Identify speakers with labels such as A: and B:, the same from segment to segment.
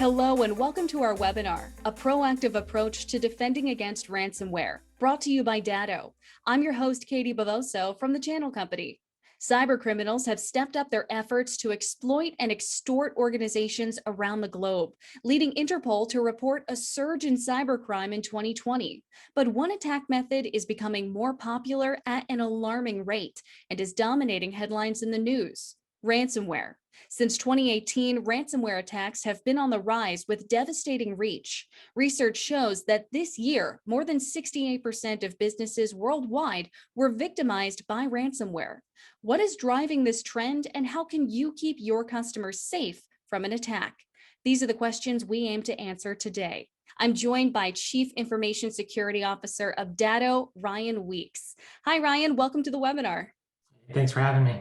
A: Hello and welcome to our webinar, A Proactive Approach to Defending Against Ransomware, brought to you by Datto. I'm your host, Katie Bavoso from the channel company. Cybercriminals have stepped up their efforts to exploit and extort organizations around the globe, leading Interpol to report a surge in cybercrime in 2020. But one attack method is becoming more popular at an alarming rate and is dominating headlines in the news: ransomware. Since 2018, ransomware attacks have been on the rise with devastating reach. Research shows that this year, more than 68% of businesses worldwide were victimized by ransomware. What is driving this trend, and how can you keep your customers safe from an attack? These are the questions we aim to answer today. I'm joined by Chief Information Security Officer of Datto, Ryan Weeks. Hi, Ryan. Welcome to the webinar.
B: Thanks for having me.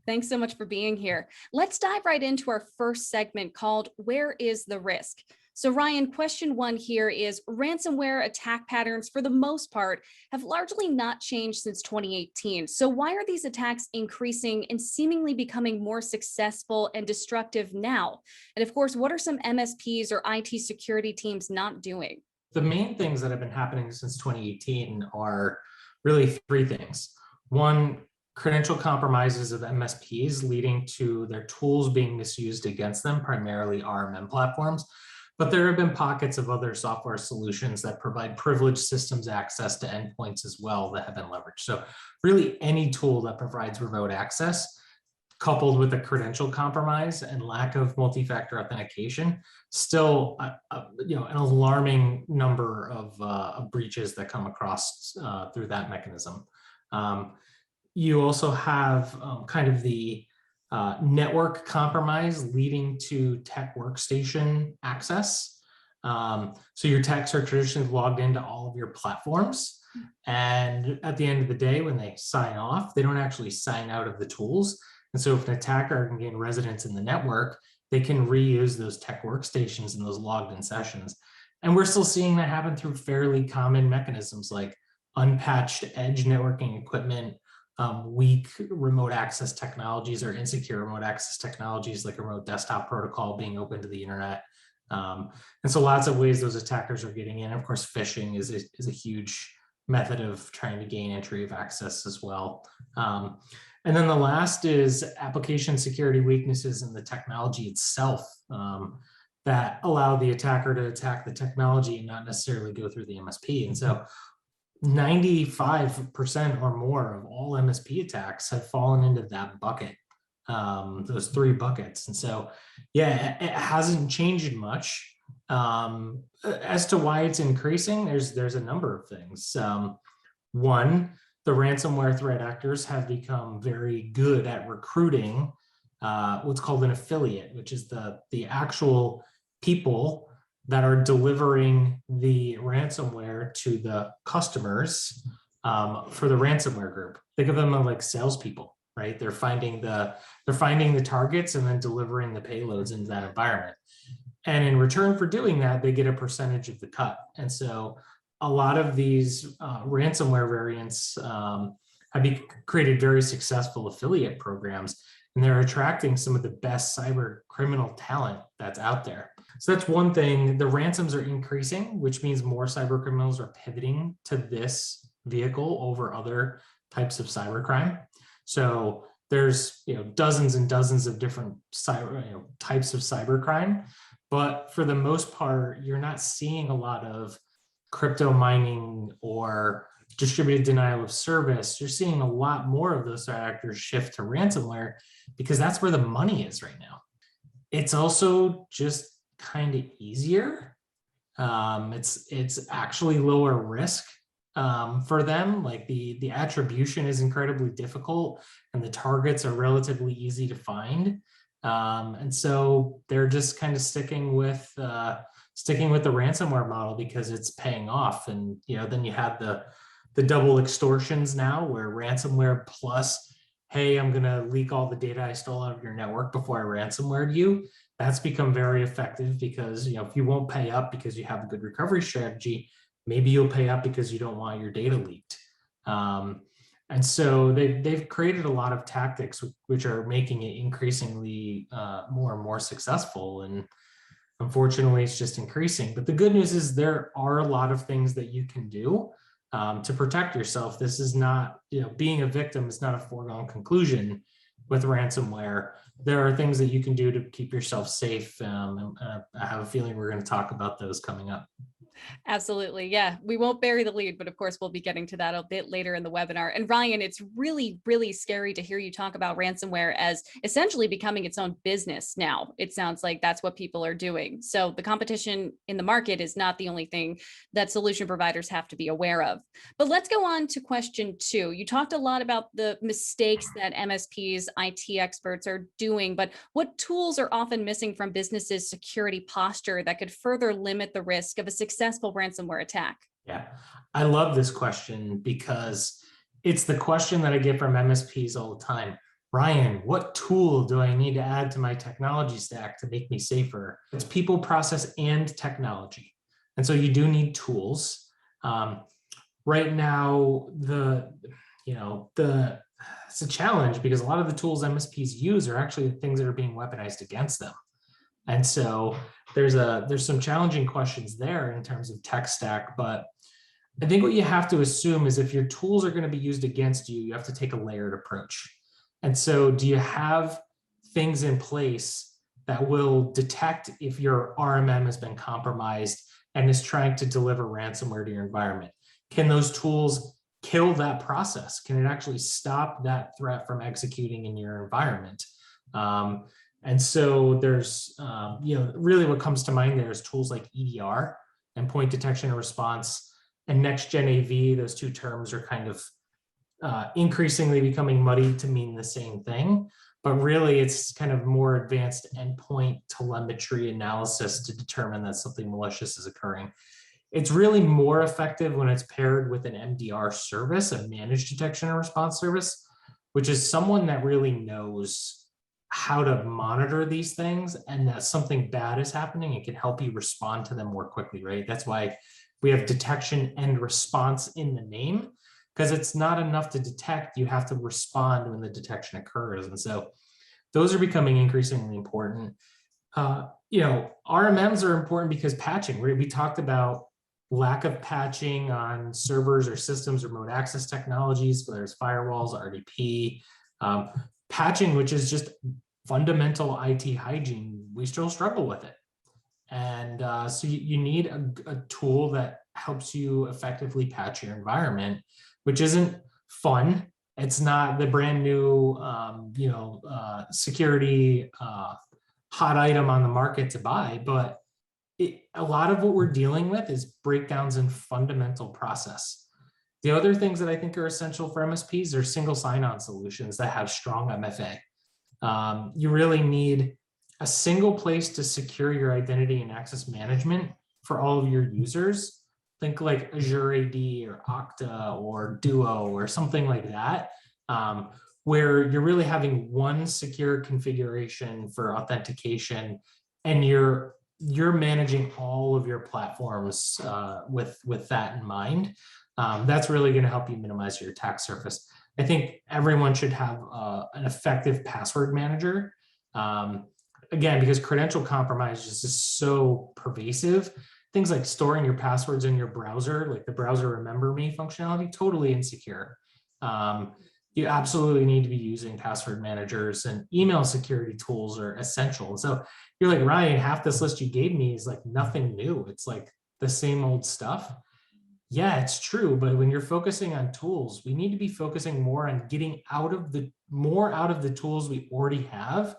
A: Thanks so much for being here. Let's dive right into our first segment called Where is the Risk? So Ryan, question one here is, ransomware attack patterns for the most part have largely not changed since 2018. So why are these attacks increasing and seemingly becoming more successful and destructive now? And of course, what are some MSPs or IT security teams not doing?
B: The main things that have been happening since 2018 are really three things. One, credential compromises of MSPs leading to their tools being misused against them, primarily RMM platforms. But there have been pockets of other software solutions that provide privileged systems access to endpoints as well that have been leveraged. So really any tool that provides remote access, coupled with a credential compromise and lack of multi-factor authentication, still an alarming number of breaches that come across through that mechanism. You also have kind of the network compromise leading to tech workstation access. So your techs are traditionally logged into all of your platforms. And at the end of the day, when they sign off, they don't actually sign out of the tools. And so if an attacker can gain residence in the network, they can reuse those tech workstations and those logged in sessions. And we're still seeing that happen through fairly common mechanisms like unpatched edge networking equipment, weak remote access technologies or insecure remote access technologies like a remote desktop protocol being open to the internet. And so lots of ways those attackers are getting in. Of course, phishing is a huge method of trying to gain entry of access as well. And then the last is application security weaknesses in the technology itself that allow the attacker to attack the technology and not necessarily go through the MSP. And so 95% or more of all MSP attacks have fallen into that bucket, those three buckets. And so, yeah, it hasn't changed much. As to why it's increasing, there's a number of things. One, the ransomware threat actors have become very good at recruiting what's called an affiliate, which is the actual people that are delivering the ransomware to the customers for the ransomware group. Think of them as like salespeople, right? They're finding the targets and then delivering the payloads into that environment. And in return for doing that, they get a percentage of the cut. And so a lot of these ransomware variants have created very successful affiliate programs, and they're attracting some of the best cyber criminal talent that's out there. So that's one thing. The ransoms are increasing, which means more cyber criminals are pivoting to this vehicle over other types of cybercrime. So there's dozens and dozens of different types of cybercrime, but for the most part, you're not seeing a lot of crypto mining or distributed denial of service. You're seeing a lot more of those actors shift to ransomware because that's where the money is right now. It's also just kind of easier. It's actually lower risk for them. Like the attribution is incredibly difficult and the targets are relatively easy to find. And so they're just kind of sticking with the ransomware model because it's paying off. And then you have the double extortions now where ransomware plus, hey, I'm gonna leak all the data I stole out of your network before I ransomwared you. That's become very effective because if you won't pay up because you have a good recovery strategy, maybe you'll pay up because you don't want your data leaked. And so they've created a lot of tactics which are making it increasingly more and more successful. And Unfortunately, it's just increasing. But the good news is there are a lot of things that you can do to protect yourself. This is not, being a victim is not a foregone conclusion with ransomware. There are things that you can do to keep yourself safe. I have a feeling we're going to talk about those coming up.
A: Absolutely. Yeah. We won't bury the lead, but of course, we'll be getting to that a bit later in the webinar. And Ryan, it's really, really scary to hear you talk about ransomware as essentially becoming its own business now. It sounds like that's what people are doing. So the competition in the market is not the only thing that solution providers have to be aware of. But let's go on to question 2. You talked a lot about the mistakes that MSPs, IT experts are doing, but what tools are often missing from businesses' security posture that could further limit the risk of a successful ransomware attack?
B: Yeah, I love this question because it's the question that I get from MSPs all the time. Ryan, what tool do I need to add to my technology stack to make me safer? It's people, process, and technology. And so you do need tools. Right now, it's a challenge because a lot of the tools MSPs use are actually the things that are being weaponized against them. And so there's some challenging questions there in terms of tech stack, but I think what you have to assume is if your tools are going to be used against you, you have to take a layered approach. And so do you have things in place that will detect if your RMM has been compromised and is trying to deliver ransomware to your environment? Can those tools kill that process? Can it actually stop that threat from executing in your environment? And so there's, really what comes to mind there is tools like EDR and point detection and response and next gen AV. Those two terms are kind of increasingly becoming muddied to mean the same thing, but really it's kind of more advanced endpoint telemetry analysis to determine that something malicious is occurring. It's really more effective when it's paired with an MDR service, a managed detection and response service, which is someone that really knows how to monitor these things and that something bad is happening and can help you respond to them more quickly, right? That's why we have detection and response in the name, because it's not enough to detect, you have to respond when the detection occurs. And so those are becoming increasingly important. RMMs are important because patching, we talked about lack of patching on servers or systems, remote access technologies, whether it's firewalls, RDP, patching, which is just fundamental IT hygiene, we still struggle with it. And so you need a tool that helps you effectively patch your environment, which isn't fun. It's not the brand new, security hot item on the market to buy, but a lot of what we're dealing with is breakdowns in fundamental process. The other things that I think are essential for MSPs are single sign-on solutions that have strong MFA. You really need a single place to secure your identity and access management for all of your users. Think like Azure AD or Okta or Duo or something like that, where you're really having one secure configuration for authentication and you're managing all of your platforms with that in mind. That's really going to help you minimize your attack surface. I think everyone should have an effective password manager. Again, because credential compromise is just so pervasive. Things like storing your passwords in your browser, like the browser remember me functionality, totally insecure. You absolutely need to be using password managers, and email security tools are essential. And so you're like, Ryan, half this list you gave me is like nothing new. It's like the same old stuff. Yeah, it's true. But when you're focusing on tools, we need to be focusing more on getting out of the tools we already have.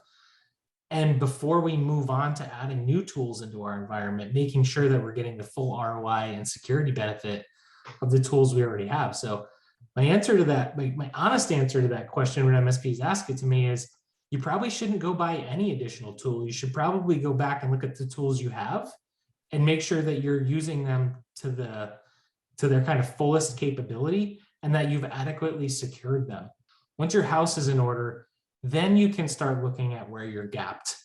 B: And before we move on to adding new tools into our environment, making sure that we're getting the full ROI and security benefit of the tools we already have. So my answer to that, my honest answer to that question when MSPs ask it to me is, you probably shouldn't go buy any additional tool. You should probably go back and look at the tools you have and make sure that you're using them to their kind of fullest capability and that you've adequately secured them. Once your house is in order, then you can start looking at where you're gapped.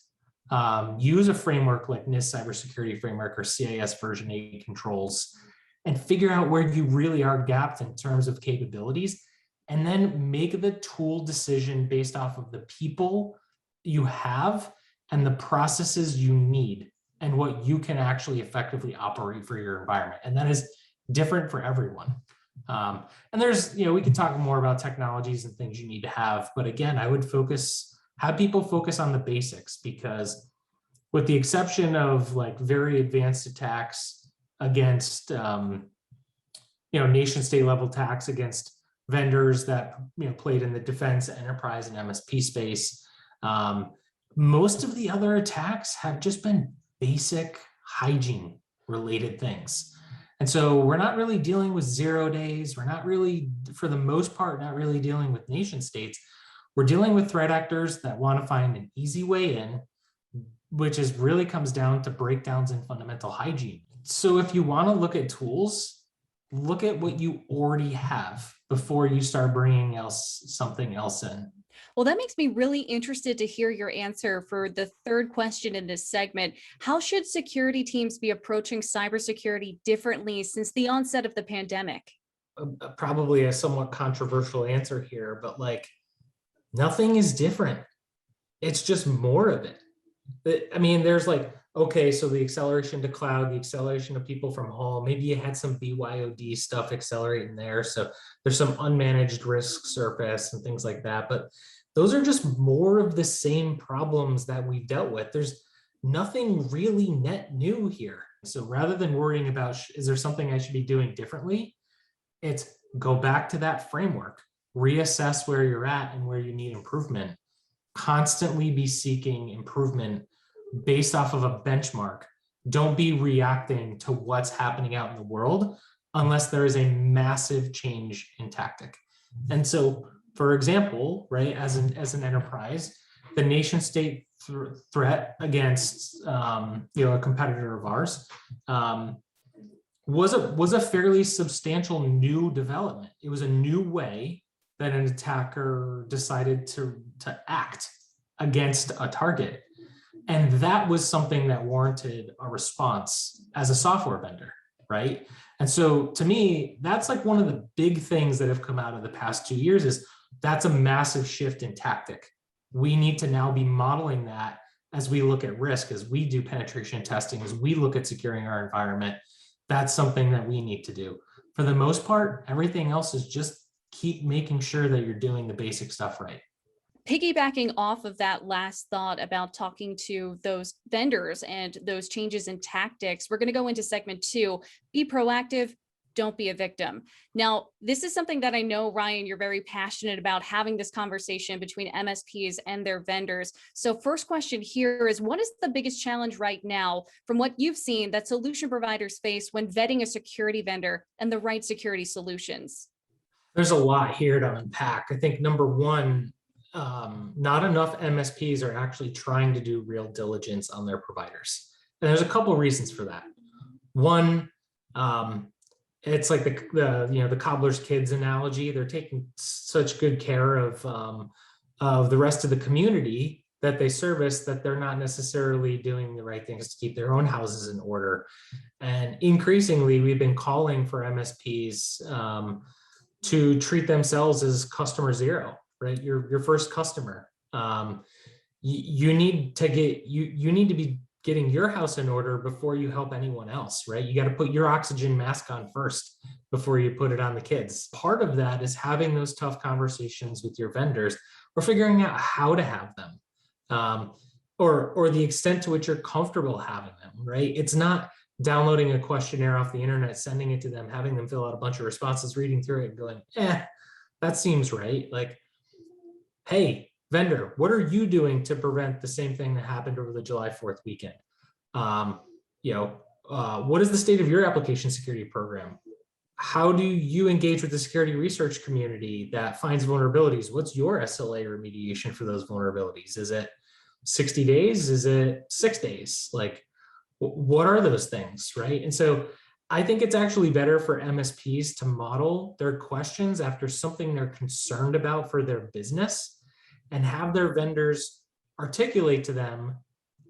B: Use a framework like NIST Cybersecurity Framework or CIS version 8 controls and figure out where you really are gapped in terms of capabilities, and then make the tool decision based off of the people you have and the processes you need and what you can actually effectively operate for your environment. And that is different for everyone. And there's, we could talk more about technologies and things you need to have, but again, I would have people focus on the basics, because with the exception of like very advanced attacks against, nation state level attacks against vendors that, played in the defense, enterprise, and MSP space, most of the other attacks have just been basic hygiene related things. And so we're not really dealing with 0 days. We're not really, for the most part, not really dealing with nation states. We're dealing with threat actors that want to find an easy way in, which is really comes down to breakdowns in fundamental hygiene. So if you want to look at tools, look at what you already have before you start bringing something else in.
A: Well, that makes me really interested to hear your answer for the third question in this segment. How should security teams be approaching cybersecurity differently since the onset of the pandemic?
B: Probably a somewhat controversial answer here, but like nothing is different. It's just more of it. I mean, there's like, okay, so the acceleration to cloud, the acceleration of people from home, maybe you had some BYOD stuff accelerating there. So there's some unmanaged risk surface and things like that. But those are just more of the same problems that we've dealt with. There's nothing really net new here. So rather than worrying about, is there something I should be doing differently? It's go back to that framework, reassess where you're at and where you need improvement, constantly be seeking improvement based off of a benchmark. Don't be reacting to what's happening out in the world unless there is a massive change in tactic. And so, for example, right, as an enterprise, the nation state threat against a competitor of ours was a fairly substantial new development. It was a new way that an attacker decided to act against a target. And that was something that warranted a response as a software vendor, right? And so to me, that's like one of the big things that have come out of the past 2 years is that's a massive shift in tactic. We need to now be modeling that as we look at risk, as we do penetration testing, as we look at securing our environment. That's something that we need to do. For the most part, everything else is just keep making sure that you're doing the basic stuff right.
A: Piggybacking off of that last thought about talking to those vendors and those changes in tactics, we're going to go into segment 2, be proactive, don't be a victim. Now, this is something that I know, Ryan, you're very passionate about, having this conversation between MSPs and their vendors. So first question here is, what is the biggest challenge right now from what you've seen that solution providers face when vetting a security vendor and the right security solutions?
B: There's a lot here to unpack. I think number one, not enough MSPs are actually trying to do real diligence on their providers. And there's a couple of reasons for that. One, it's like the cobbler's kids analogy. They're taking such good care of the rest of the community that they service that they're not necessarily doing the right things to keep their own houses in order. And increasingly, we've been calling for MSPs to treat themselves as customer zero. Right, your first customer. You need to be getting your house in order before you help anyone else. Right, you got to put your oxygen mask on first before you put it on the kids. Part of that is having those tough conversations with your vendors, or figuring out how to have them, or the extent to which you're comfortable having them. Right, it's not downloading a questionnaire off the internet, sending it to them, having them fill out a bunch of responses, reading through it, and going, that seems right. Like, hey, vendor, what are you doing to prevent the same thing that happened over the July 4th weekend? What is the state of your application security program? How do you engage with the security research community that finds vulnerabilities? What's your SLA remediation for those vulnerabilities? Is it 60 days? Is it 6 days? Like, what are those things, right? And so I think it's actually better for MSPs to model their questions after something they're concerned about for their business, and have their vendors articulate to them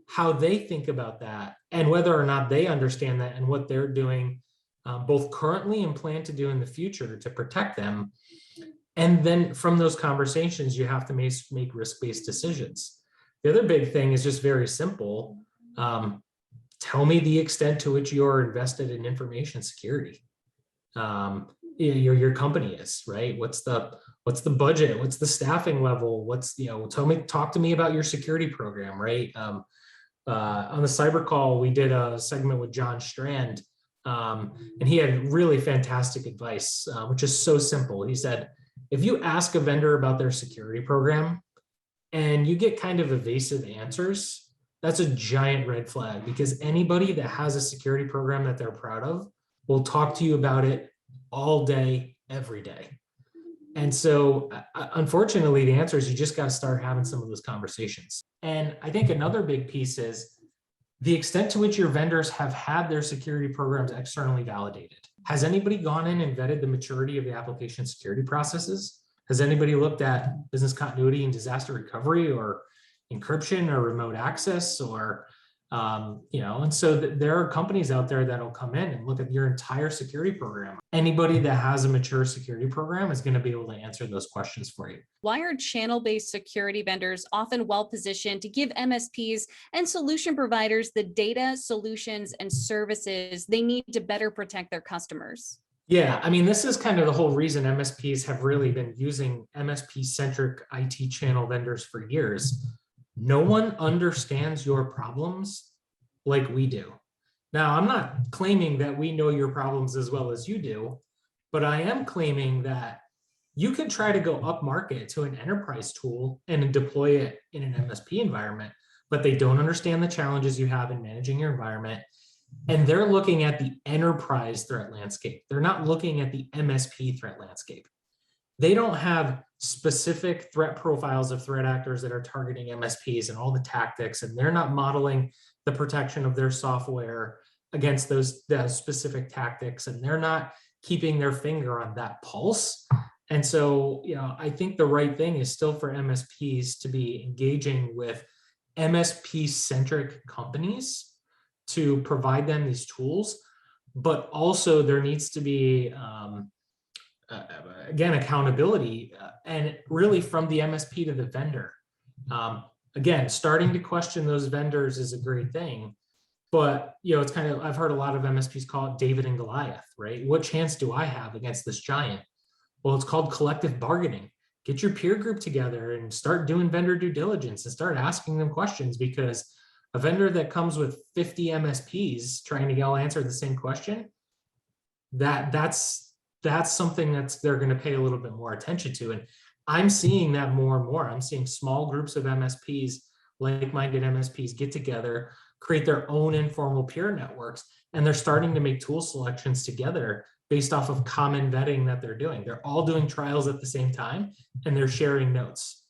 B: how they think about that and whether or not they understand that and what they're doing both currently and plan to do in the future to protect them. And then from those conversations, you have to make risk-based decisions. The other big thing is just very simple. tell me the extent to which you're invested in information security. Your company is, right? What's the budget? What's the staffing level? Talk to me about your security program, right? On the cyber call, we did a segment with John Strand, and he had really fantastic advice, which is so simple. He said, if you ask a vendor about their security program and you get kind of evasive answers, that's a giant red flag, because anybody that has a security program that they're proud of will talk to you about it all day, every day. And so unfortunately, the answer is you just got to start having some of those conversations. And I think another big piece is the extent to which your vendors have had their security programs externally validated. Has anybody gone in and vetted the maturity of the application security processes? Has anybody looked at business continuity and disaster recovery, or encryption, or remote access, or and so there are companies out there that'll come in and look at your entire security program. Anybody that has a mature security program is going to be able to answer those questions for you.
A: Why are channel-based security vendors often well-positioned to give MSPs and solution providers the data, solutions, and services they need to better protect their customers?
B: Yeah, I mean, this is kind of the whole reason MSPs have really been using MSP-centric IT channel vendors for years. No one understands your problems like we do. Now, I'm not claiming that we know your problems as well as you do, but I am claiming that you can try to go up market to an enterprise tool and deploy it in an MSP environment, but they don't understand the challenges you have in managing your environment. And they're looking at the enterprise threat landscape. They're not looking at the MSP threat landscape. They don't have specific threat profiles of threat actors that are targeting MSPs and all the tactics, and they're not modeling the protection of their software against those specific tactics, and they're not keeping their finger on that pulse. And so, I think the right thing is still for MSPs to be engaging with MSP-centric companies to provide them these tools, but also there needs to be again, accountability, and really from the MSP to the vendor. Again, starting to question those vendors is a great thing, but it's kind of, I've heard a lot of MSPs call it David and Goliath, right? What chance do I have against this giant? Well, it's called collective bargaining. Get your peer group together and start doing vendor due diligence and start asking them questions, because a vendor that comes with 50 MSPs trying to all answer the same question, that's something they're going to pay a little bit more attention to. And I'm seeing that more and more. I'm seeing small groups of MSPs, like-minded MSPs, get together, create their own informal peer networks, and they're starting to make tool selections together based off of common vetting that they're doing. They're all doing trials at the same time, and they're sharing notes,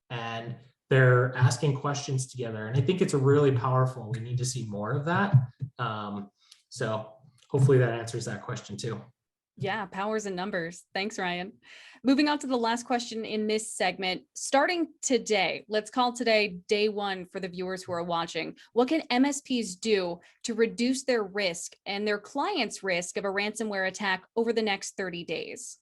B: and they're asking questions together. And I think it's really powerful. We need to see more of that. So hopefully that answers that question too.
A: Yeah, powers and numbers. Thanks, Ryan. Moving on to the last question in this segment. Starting today, let's call today day one for the viewers who are watching. What can MSPs do to reduce their risk and their clients' risk of a ransomware attack over the next 30 days?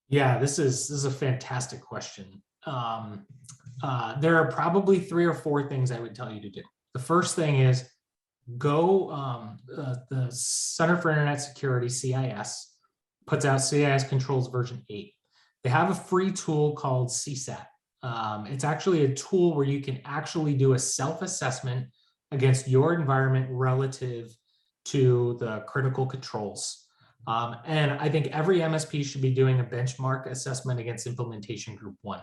B: Yeah, this is a fantastic question. There are probably 3 or 4 things I would tell you to do. The first thing is go, the Center for Internet Security, CIS, puts out CIS Controls version 8. They have a free tool called CSAT. It's actually a tool where you can actually do a self-assessment against your environment relative to the critical controls. And I think every MSP should be doing a benchmark assessment against implementation group 1.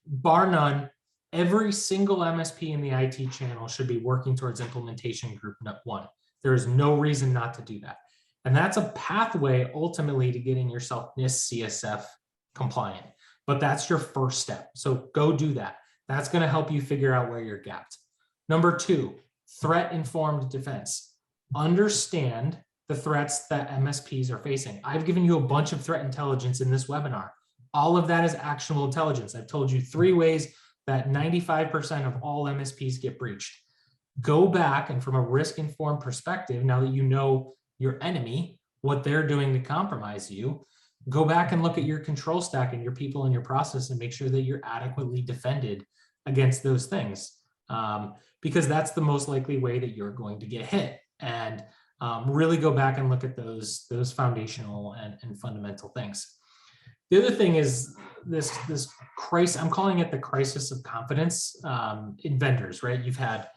B: Bar none, every single MSP in the IT channel should be working towards implementation group 1. There is no reason not to do that. And that's a pathway ultimately to getting yourself NIST CSF compliant. But that's your first step. So go do that. That's going to help you figure out where you're gapped. Number 2, threat-informed defense. Understand the threats that MSPs are facing. I've given you a bunch of threat intelligence in this webinar. All of that is actionable intelligence. I've told you 3 ways that 95% of all MSPs get breached. Go back, and from a risk-informed perspective, now that you know your enemy, what they're doing to compromise you, go back and look at your control stack and your people and your process and make sure that you're adequately defended against those things. because that's the most likely way that you're going to get hit. And really go back and look at those foundational and fundamental things. The other thing is this crisis, I'm calling it the crisis of confidence in vendors, right? You've had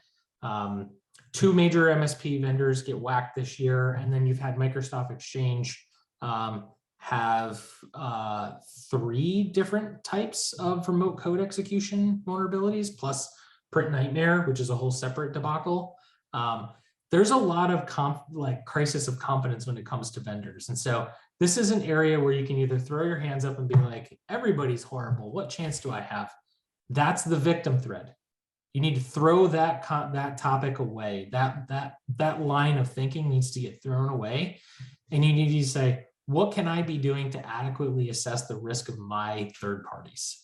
B: two major MSP vendors get whacked this year, and then you've had Microsoft Exchange have three different types of remote code execution vulnerabilities, plus Print Nightmare, which is a whole separate debacle. There's a lot of crisis of confidence when it comes to vendors. And so this is an area where you can either throw your hands up and be like, everybody's horrible. What chance do I have? That's the victim thread. You need to throw that topic away. That line of thinking needs to get thrown away. And you need to say, what can I be doing to adequately assess the risk of my third parties?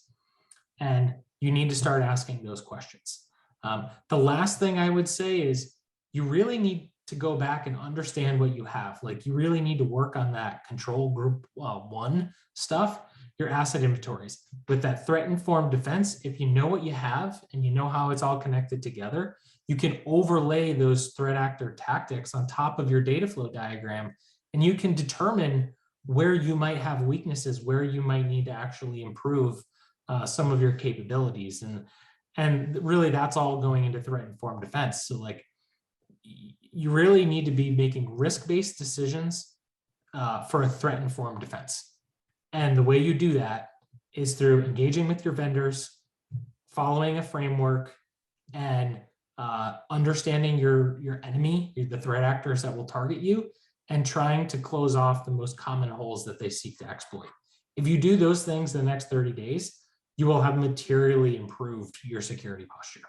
B: And you need to start asking those questions. The last thing I would say is you really need to go back and understand what you have. Like, you really need to work on that control group 1 stuff, your asset inventories. With that threat-informed defense, if you know what you have and you know how it's all connected together, you can overlay those threat actor tactics on top of your data flow diagram, and you can determine where you might have weaknesses, where you might need to actually improve some of your capabilities. And really that's all going into threat-informed defense. So like, you really need to be making risk-based decisions for a threat-informed defense. And the way you do that is through engaging with your vendors, following a framework, and understanding your enemy, the threat actors that will target you, and trying to close off the most common holes that they seek to exploit. If you do those things in the next 30 days, you will have materially improved your security posture.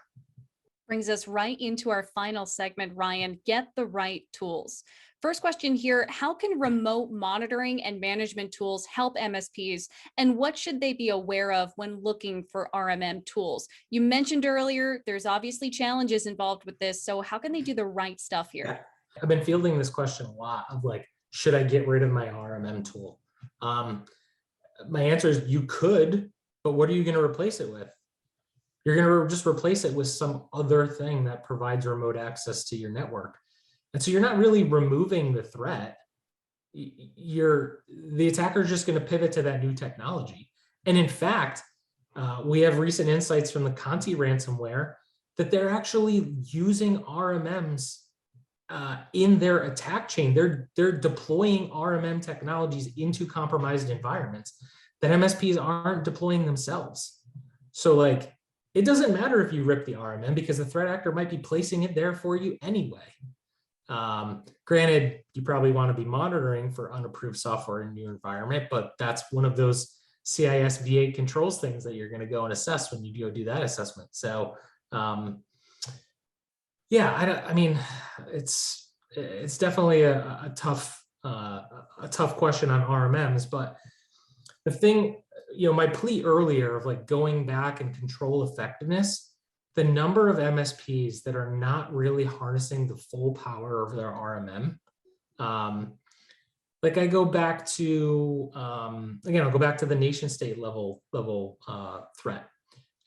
A: Brings us right into our final segment, Ryan, get the right tools. First question here, how can remote monitoring and management tools help MSPs, and what should they be aware of when looking for RMM tools? You mentioned earlier, there's obviously challenges involved with this, so how can they do the right stuff here?
B: Yeah. I've been fielding this question a lot of like, should I get rid of my RMM tool? My answer is you could, but what are you going to replace it with? You're going to just replace it with some other thing that provides remote access to your network. And so you're not really removing the threat. The attacker is just going to pivot to that new technology. And in fact, we have recent insights from the Conti ransomware that they're actually using RMMs in their attack chain. They're deploying RMM technologies into compromised environments that MSPs aren't deploying themselves. So like, it doesn't matter if you rip the RMM because the threat actor might be placing it there for you anyway. Granted, you probably want to be monitoring for unapproved software in your environment, but that's one of those CIS V8 controls things that you're going to go and assess when you go do that assessment. So yeah, I mean, it's definitely a tough question on RMMs, but the thing, my plea earlier of like going back and control effectiveness, the number of MSPs that are not really harnessing the full power of their RMM. Like I go back to, again, I'll go back to the nation state level threat.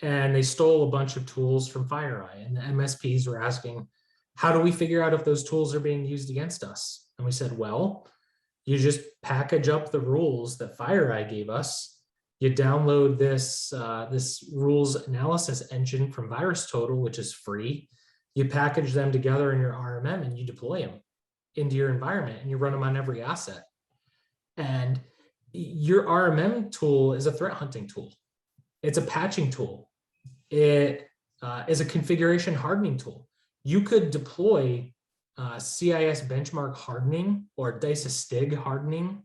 B: And they stole a bunch of tools from FireEye, and the MSPs were asking, how do we figure out if those tools are being used against us? And we said, well, you just package up the rules that FireEye gave us. You download this rules analysis engine from VirusTotal, which is free. You package them together in your RMM and you deploy them into your environment and you run them on every asset. And your RMM tool is a threat hunting tool. It's a patching tool. It is a configuration hardening tool. You could deploy CIS benchmark hardening or DISA-STIG hardening,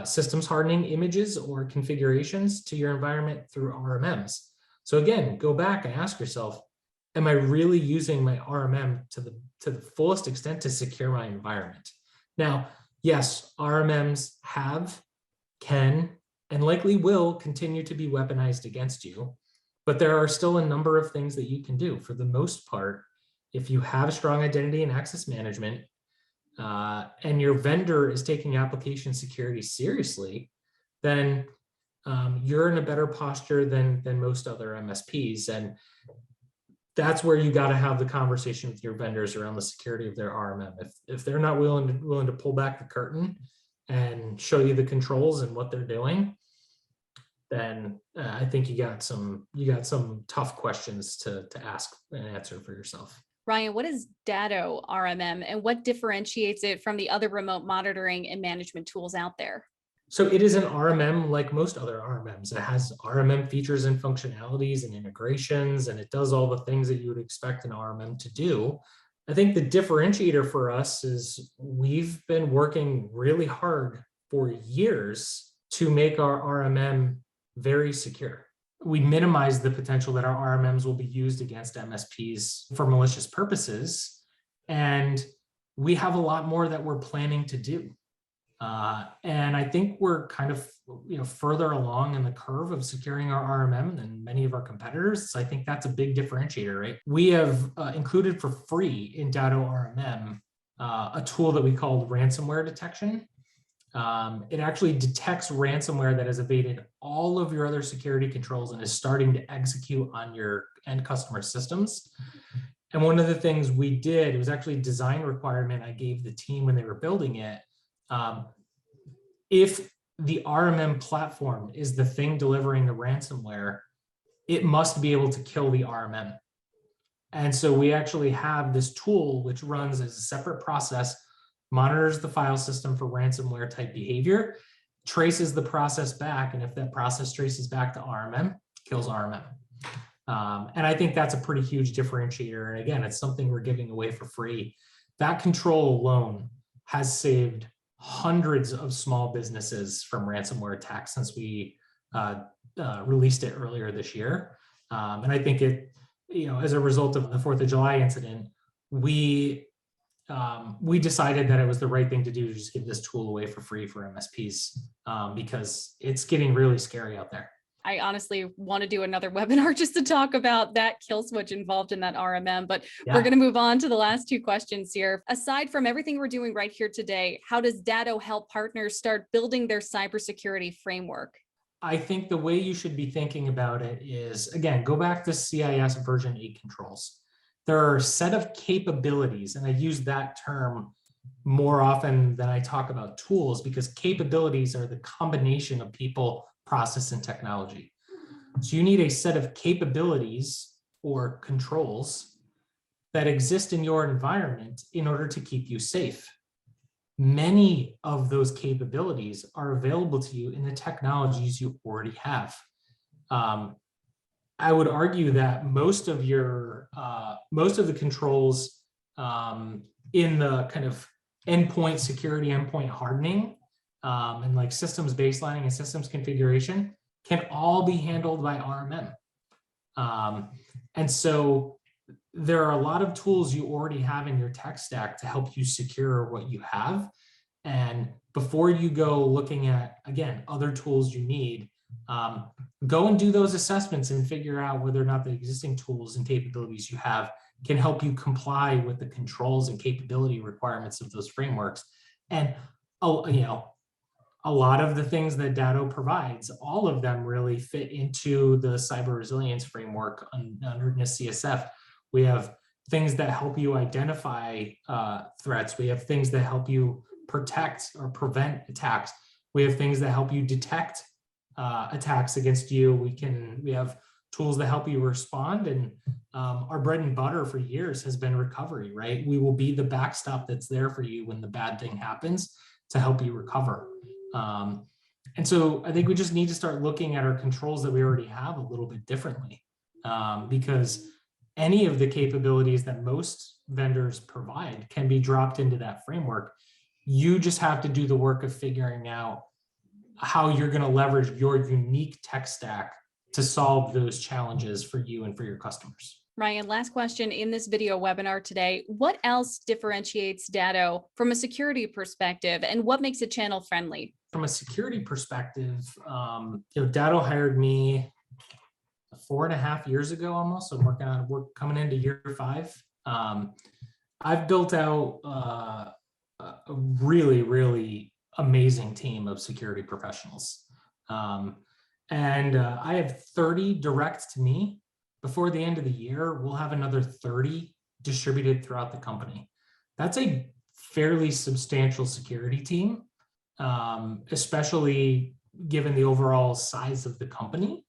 B: systems hardening images or configurations to your environment through RMMs. So again, go back and ask yourself, am I really using my RMM to the fullest extent to secure my environment? Now, yes, RMMs can, and likely will continue to be weaponized against you, but there are still a number of things that you can do. For the most part, if you have strong identity and access management, and your vendor is taking application security seriously, then you're in a better posture than most other MSPs. And that's where you got to have the conversation with your vendors around the security of their RMM. If they're not willing to pull back the curtain and show you the controls and what they're doing, then I think you got some tough questions to ask and answer for yourself.
A: Ryan, what is Datto RMM and what differentiates it from the other remote monitoring and management tools out there?
B: So it is an RMM like most other RMMs. It has RMM features and functionalities and integrations, and it does all the things that you would expect an RMM to do. I think the differentiator for us is we've been working really hard for years to make our RMM very secure. We minimize the potential that our RMMs will be used against MSPs for malicious purposes, and we have a lot more that we're planning to do. And I think we're kind of further along in the curve of securing our RMM than many of our competitors. So I think that's a big differentiator, right? We have included for free in Datto RMM a tool that we call ransomware detection. It actually detects ransomware that has evaded all of your other security controls and is starting to execute on your end customer systems. And one of the things we did, it was actually a design requirement I gave the team when they were building it. If the RMM platform is the thing delivering the ransomware, it must be able to kill the RMM. And so we actually have this tool which runs as a separate process, monitors the file system for ransomware type behavior, traces the process back, and if that process traces back to RMM, kills RMM. And I think that's a pretty huge differentiator. And again, it's something we're giving away for free. That control alone has saved hundreds of small businesses from ransomware attacks since we released it earlier this year. And I think it, as a result of the 4th of July incident, we decided that it was the right thing to do to just give this tool away for free for MSPs because it's getting really scary out there.
A: I honestly want to do another webinar just to talk about that kill switch involved in that RMM, but we're going to move on to the last 2 questions here. Aside from everything we're doing right here today, how does Datto help partners start building their cybersecurity framework?
B: I think the way you should be thinking about it is, again, go back to CIS version 8 controls. There are a set of capabilities, and I use that term more often than I talk about tools because capabilities are the combination of people, process, and technology. So you need a set of capabilities or controls that exist in your environment in order to keep you safe. Many of those capabilities are available to you in the technologies you already have. I would argue that most of the controls in the kind of endpoint security, endpoint hardening, and like systems baselining and systems configuration can all be handled by RMM. And so there are a lot of tools you already have in your tech stack to help you secure what you have. And before you go looking at, again, other tools you need, go and do those assessments and figure out whether or not the existing tools and capabilities you have can help you comply with the controls and capability requirements of those frameworks. And a lot of the things that Datto provides, all of them really fit into the cyber resilience framework under CSF. We have things that help you identify threats. We have things that help you protect or prevent attacks. We have things that help you detect attacks against you. We have tools that help you respond. And our bread and butter for years has been recovery, right? We will be the backstop that's there for you when the bad thing happens to help you recover. And so I think we just need to start looking at our controls that we already have a little bit differently because any of the capabilities that most vendors provide can be dropped into that framework. You just have to do the work of figuring out how you're going to leverage your unique tech stack to solve those challenges for you and for your customers.
A: Ryan, last question in this video webinar today. What else differentiates Datto from a security perspective and what makes it channel friendly?
B: From a security perspective, Datto hired me 4.5 years ago almost. So we're coming into year 5. I've built out a really, really amazing team of security professionals. And I have 30 direct to me. Before the end of the year, we'll have another 30 distributed throughout the company. That's a fairly substantial security team, especially given the overall size of the company.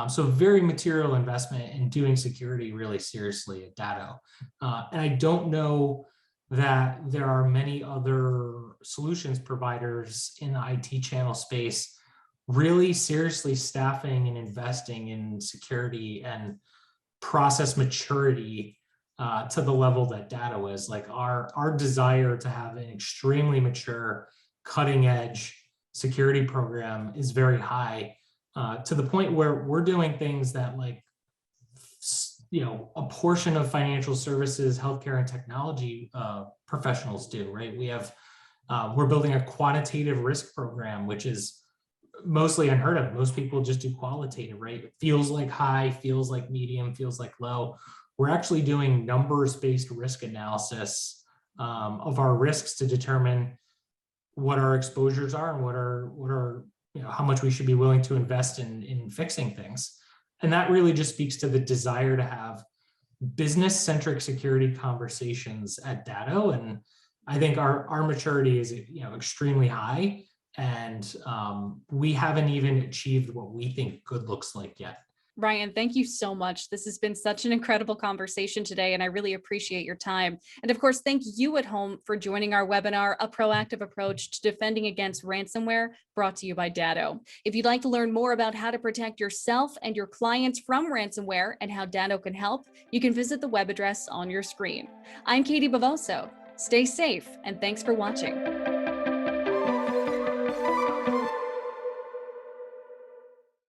B: So very material investment in doing security really seriously at Datto. And I don't know that there are many other solutions providers in the IT channel space really seriously staffing and investing in security and process maturity to the level that Datto is. Like our desire to have an extremely mature, cutting edge security program is very high, to the point where we're doing things that, like, a portion of financial services, healthcare, and technology professionals do, right? We're building a quantitative risk program, which is mostly unheard of. Most people just do qualitative, right? It feels like high, feels like medium, feels like low. We're actually doing numbers-based risk analysis of our risks to determine what our exposures are and what are how much we should be willing to invest in fixing things. And that really just speaks to the desire to have business-centric security conversations at Datto. And I think our maturity is extremely high. And we haven't even achieved what we think good looks like yet.
A: Ryan, thank you so much. This has been such an incredible conversation today, and I really appreciate your time. And of course, thank you at home for joining our webinar, A Proactive Approach to Defending Against Ransomware, brought to you by Datto. If you'd like to learn more about how to protect yourself and your clients from ransomware and how Datto can help, you can visit the web address on your screen. I'm Katie Bavoso. Stay safe, and thanks for watching.